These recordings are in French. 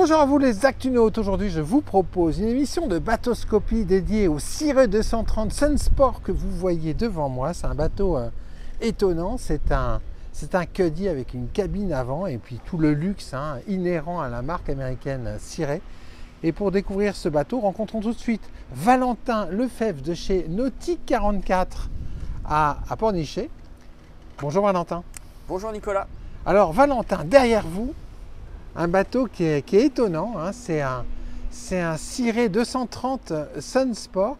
Bonjour à vous les Actunautes. Aujourd'hui je vous propose une émission de bateauscopie dédiée au Ciré 230 Sunsport que vous voyez devant moi. C'est un bateau étonnant, c'est un cuddy avec une cabine avant et puis tout le luxe inhérent à la marque américaine Ciré. Et pour découvrir ce bateau, rencontrons tout de suite Valentin Lefebvre de chez Nautique 44 à Pornichet. Bonjour Valentin. Bonjour Nicolas. Alors Valentin, derrière vous, un bateau qui est étonnant, c'est un Ciré 230 Sunsport.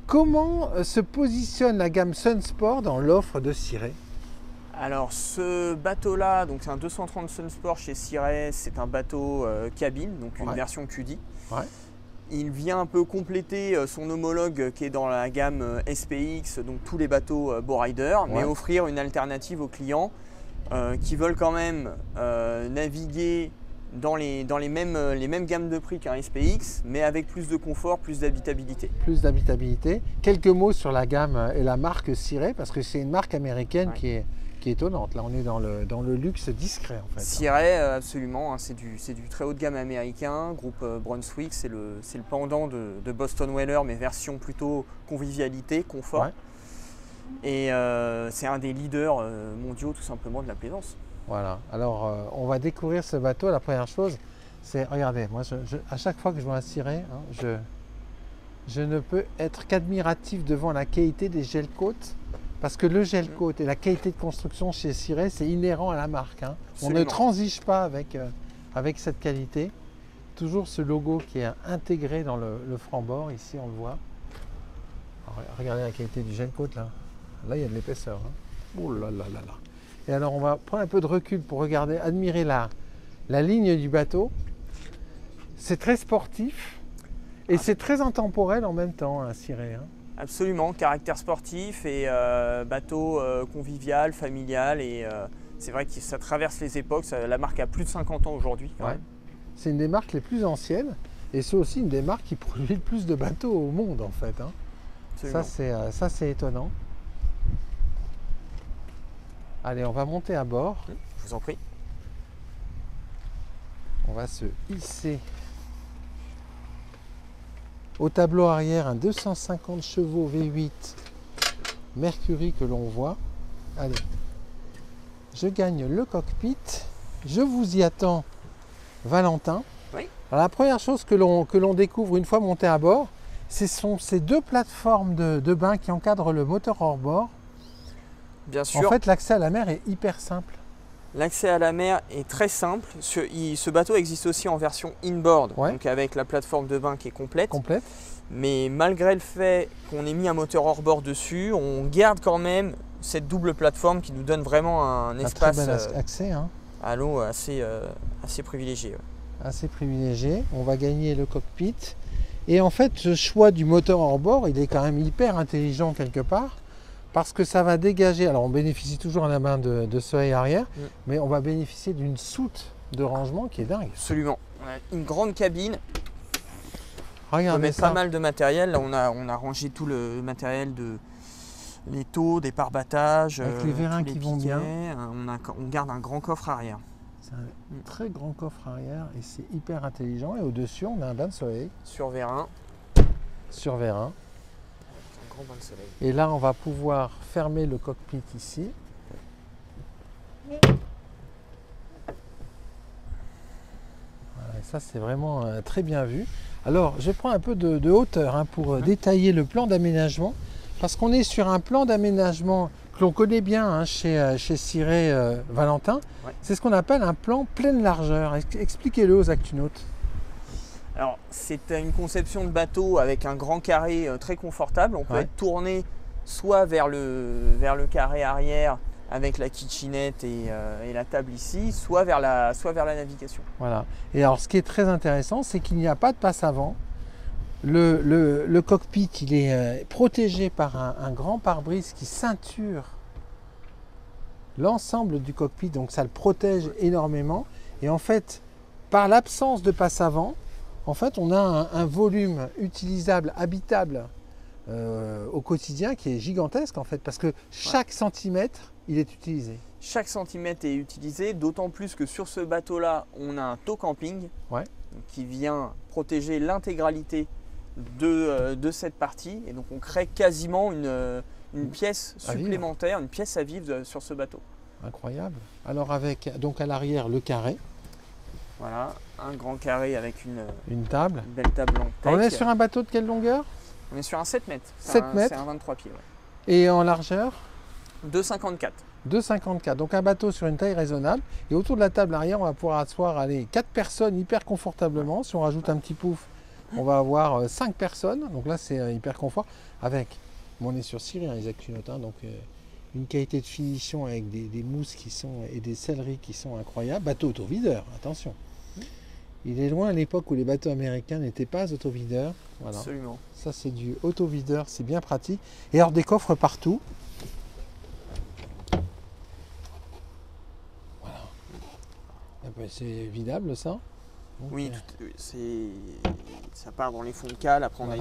Comment se positionne la gamme Sunsport dans l'offre de Ciré? Alors ce bateau-là, donc c'est un 230 Sunsport chez Ciré, c'est un bateau cabine, donc une version cuddy. Ouais. Il vient un peu compléter son homologue qui est dans la gamme SPX, donc tous les bateaux Bowrider, mais offrir une alternative aux clients qui veulent quand même naviguer dans les mêmes gammes de prix qu'un SPX, mais avec plus de confort, plus d'habitabilité. Plus d'habitabilité. Quelques mots sur la gamme et la marque Ciré, parce que c'est une marque américaine qui est étonnante. Là, on est dans le luxe discret, en fait. Ciré, absolument, c'est du très haut de gamme américain. Groupe Brunswick, c'est le pendant de Boston Whaler, mais version plutôt convivialité, confort. Ouais. Et c'est un des leaders mondiaux, tout simplement, de la plaisance. Voilà. Alors, on va découvrir ce bateau. La première chose, c'est, regardez, moi, à chaque fois que je vois un Ciré, je ne peux être qu'admiratif devant la qualité des gel-coats. Parce que le gel-coat et la qualité de construction chez Ciré, c'est inhérent à la marque. On ne transige pas avec cette qualité. Toujours ce logo qui est intégré dans le franc-bord, ici on le voit. Alors, regardez la qualité du gel-coat là. Là il y a de l'épaisseur. Oh là là là là. Et alors on va prendre un peu de recul pour regarder, admirer la ligne du bateau. C'est très sportif et c'est très intemporel en même temps, un Ciré. Absolument, caractère sportif et bateau convivial, familial, et c'est vrai que ça traverse les époques. La marque a plus de 50 ans aujourd'hui. Ouais. C'est une des marques les plus anciennes et c'est aussi une des marques qui produit le plus de bateaux au monde en fait. Ça c'est étonnant. Allez, on va monter à bord. Je vous en prie. On va se hisser. Au tableau arrière, un 250 chevaux V8 Mercury que l'on voit. Allez, je gagne le cockpit. Je vous y attends, Valentin. Oui. Alors, la première chose que l'on découvre une fois monté à bord, ce sont ces deux plateformes de bain qui encadrent le moteur hors bord. Bien sûr. En fait, l'accès à la mer est hyper simple. L'accès à la mer est très simple. Ce bateau existe aussi en version inboard, donc avec la plateforme de bain qui est complète. Mais malgré le fait qu'on ait mis un moteur hors-bord dessus, on garde quand même cette double plateforme qui nous donne vraiment un espace très bel accès, à l'eau assez privilégié. Assez privilégié. On va gagner le cockpit. Et en fait, ce choix du moteur hors-bord, il est quand même hyper intelligent quelque part. Parce que ça va dégager, alors on bénéficie toujours à la main de soleil arrière, mais on va bénéficier d'une soute de rangement qui est dingue. Absolument. Une grande cabine. Regardez, on peut mettre pas mal de matériel. Là, on a rangé tout le matériel les taux, des pare-battages. Avec les vérins qui vont bien. On garde un grand coffre arrière. C'est un très grand coffre arrière et c'est hyper intelligent. Et au-dessus, on a un bain de soleil. Sur vérin. Sur vérin. Bain de soleil. Et là, on va pouvoir fermer le cockpit ici. Voilà, et ça, c'est vraiment très bien vu. Alors, je prends un peu de hauteur pour détailler le plan d'aménagement. Parce qu'on est sur un plan d'aménagement que l'on connaît bien chez Ciré Valentin. C'est ce qu'on appelle un plan pleine largeur. Expliquez-le aux Actunautes. Alors, c'est une conception de bateau avec un grand carré très confortable. On peut être tourné soit vers le carré arrière avec la kitchenette et la table ici, soit vers la navigation. Voilà. Et alors, ce qui est très intéressant, c'est qu'il n'y a pas de passe avant. Le cockpit, il est protégé par un grand pare-brise qui ceinture l'ensemble du cockpit. Donc, ça le protège énormément. Et en fait, par l'absence de passe avant, en fait, on a un volume utilisable, habitable au quotidien qui est gigantesque en fait, parce que chaque centimètre, il est utilisé. Chaque centimètre est utilisé, d'autant plus que sur ce bateau-là, on a un tow camping qui vient protéger l'intégralité de cette partie. Et donc on crée quasiment une pièce supplémentaire, une pièce à vivre sur ce bateau. Incroyable. Alors avec donc à l'arrière le carré. Voilà, un grand carré avec une table. Une belle table en teck. On est sur un bateau de quelle longueur? On est sur un 7 mètres. 7 mètres. C'est un 23 pieds. Et en largeur? 2,54. 2,54. Donc un bateau sur une taille raisonnable. Et autour de la table arrière, on va pouvoir asseoir 4 personnes hyper confortablement. Si on rajoute un petit pouf, on va avoir 5 personnes. Donc là, c'est hyper confort. Avec, on est sur Ciré, Isaac Cunotin, donc une qualité de finition avec des mousses qui sont et des selleries qui sont incroyables. Bateau autovideur, attention. Il est loin à l'époque où les bateaux américains n'étaient pas autovideurs. Voilà. Absolument. Ça, c'est du autovideur, c'est bien pratique. Et alors, des coffres partout. Voilà. C'est vidable, ça. Donc, oui, ça part dans les fonds de cale. Après, on a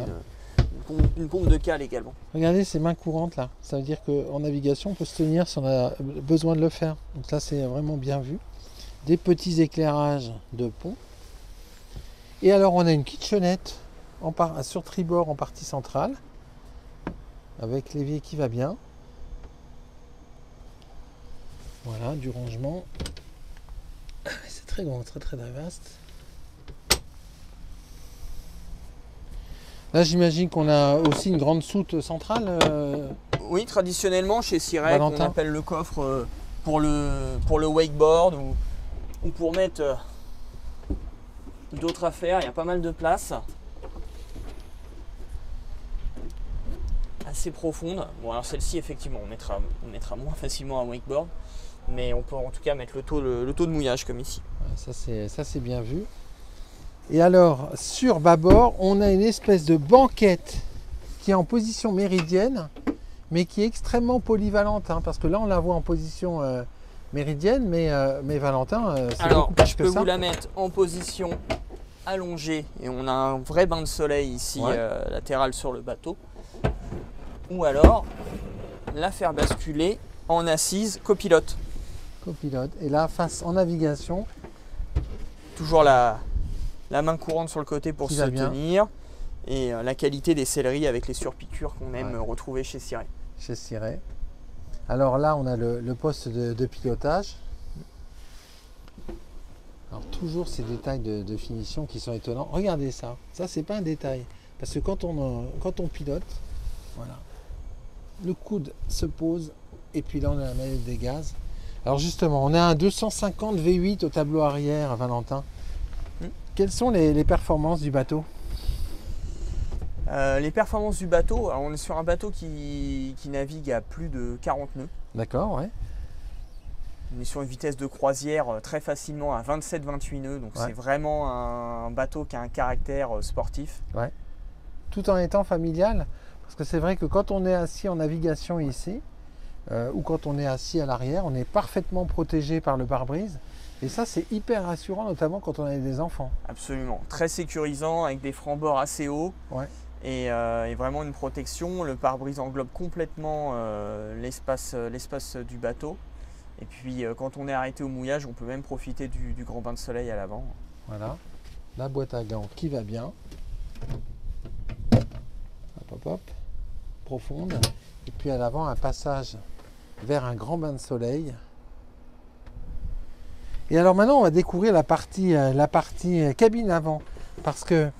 une pompe de cale également. Regardez ces mains courantes là. Ça veut dire qu'en navigation, on peut se tenir si on a besoin de le faire. Donc là, c'est vraiment bien vu. Des petits éclairages de pont. Et alors, on a une kitchenette sur tribord en partie centrale, avec l'évier qui va bien. Voilà, du rangement. C'est très grand, très vaste. Là, j'imagine qu'on a aussi une grande soute centrale. Oui, traditionnellement, chez Cirec, on appelle le coffre pour le wakeboard ou pour mettre d'autres affaires. Il y a pas mal de place. Assez profonde. Bon, alors celle-ci, effectivement, on mettra moins facilement un wakeboard. Mais on peut en tout cas mettre le taux de mouillage comme ici. Ouais, ça, c'est bien vu. Et alors, sur bâbord, on a une espèce de banquette qui est en position méridienne, mais qui est extrêmement polyvalente, hein, parce que là, on la voit en position méridienne, mais Valentin, c'est beaucoup plus que ça. Alors, je peux vous la mettre en position allongée, et on a un vrai bain de soleil ici, latéral sur le bateau. Ou alors, la faire basculer en assise copilote. Copilote. Et là, face en navigation. Toujours la main courante sur le côté pour se tenir. Et la qualité des selleries avec les surpiqûres qu'on aime retrouver chez Ciré. Chez Ciré. Alors là, on a le poste de pilotage. Alors toujours ces détails de finition qui sont étonnants. Regardez ça. Ça, c'est pas un détail. Parce que quand on pilote, voilà, le coude se pose et puis là, on a la manette des gaz. Alors justement, on a un 250 V8 au tableau arrière, Valentin. Quelles sont les performances du bateau? Les performances du bateau, alors on est sur un bateau qui navigue à plus de 40 nœuds. D'accord, ouais. On est sur une vitesse de croisière très facilement à 27-28 nœuds, donc c'est vraiment un bateau qui a un caractère sportif. Ouais. Tout en étant familial, parce que c'est vrai que quand on est assis en navigation ici, ou quand on est assis à l'arrière, on est parfaitement protégé par le pare-brise. Et ça, c'est hyper rassurant, notamment quand on a des enfants. Absolument. Très sécurisant, avec des francs-bords assez hauts. Ouais. Et vraiment une protection. Le pare-brise englobe complètement l'espace du bateau. Et puis, quand on est arrêté au mouillage, on peut même profiter du grand bain de soleil à l'avant. Voilà. La boîte à gants qui va bien. Hop, hop, hop. Profonde. Et puis à l'avant, un passage vers un grand bain de soleil. Et alors maintenant, on va découvrir la partie cabine avant, parce que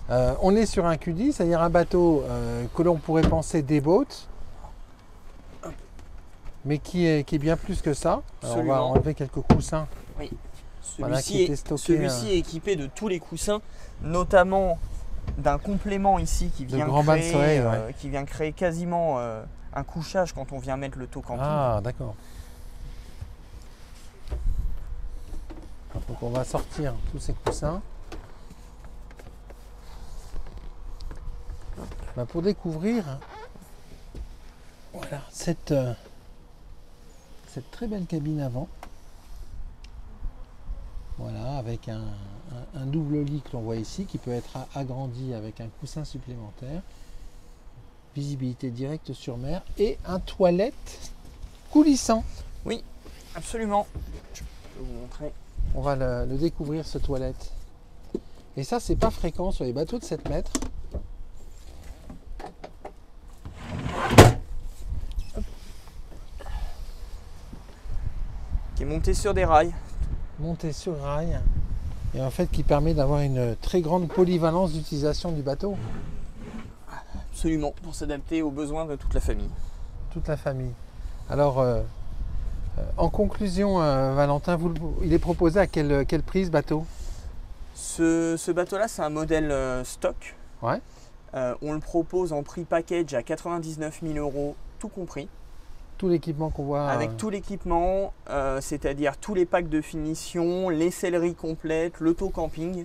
on est sur un Q10, c'est-à-dire un bateau que l'on pourrait penser des boats, mais qui est bien plus que ça. Alors on va enlever quelques coussins. Oui. Celui-ci est équipé de tous les coussins, notamment d'un complément ici qui vient créer quasiment un couchage quand on vient mettre le tow camping. Ah, d'accord. Donc on va sortir tous ces coussins. Pour découvrir voilà, cette très belle cabine avant. Voilà, avec un double lit que l'on voit ici, qui peut être agrandi avec un coussin supplémentaire. visibilité directe sur mer et un toilette coulissant. Oui, absolument. Je peux vous montrer. On va le découvrir, ce toilette. Et ça, c'est pas fréquent sur les bateaux de 7 mètres. Qui est monté sur des rails. Monté sur rail. Et en fait, qui permet d'avoir une très grande polyvalence d'utilisation du bateau. Absolument, pour s'adapter aux besoins de toute la famille. Toute la famille. Alors, en conclusion, Valentin, il est proposé à quel prix ce bateau? Ce bateau-là, c'est un modèle stock. Ouais. On le propose en prix package à 99 000 €, tout compris. Tout l'équipement qu'on voit. Avec tout l'équipement, c'est-à-dire tous les packs de finition, les selleries complètes, l'auto-camping.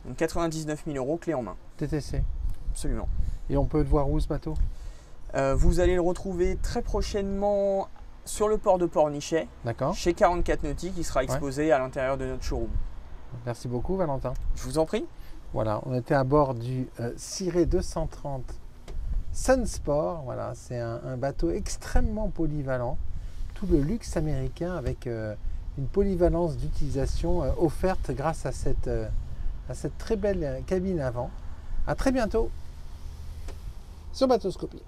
Donc 99 000 € clé en main. TTC. Absolument. Et on peut le voir où ce bateau? Vous allez le retrouver très prochainement sur le port de Pornichet, chez 44 Nautique, qui sera exposé à l'intérieur de notre showroom. Merci beaucoup Valentin. Je vous en prie. Voilà, on était à bord du Ciré 230 Sunsport. Voilà, c'est un bateau extrêmement polyvalent. Tout le luxe américain avec une polyvalence d'utilisation offerte grâce à cette très belle cabine avant. À très bientôt sur Bateauscopie.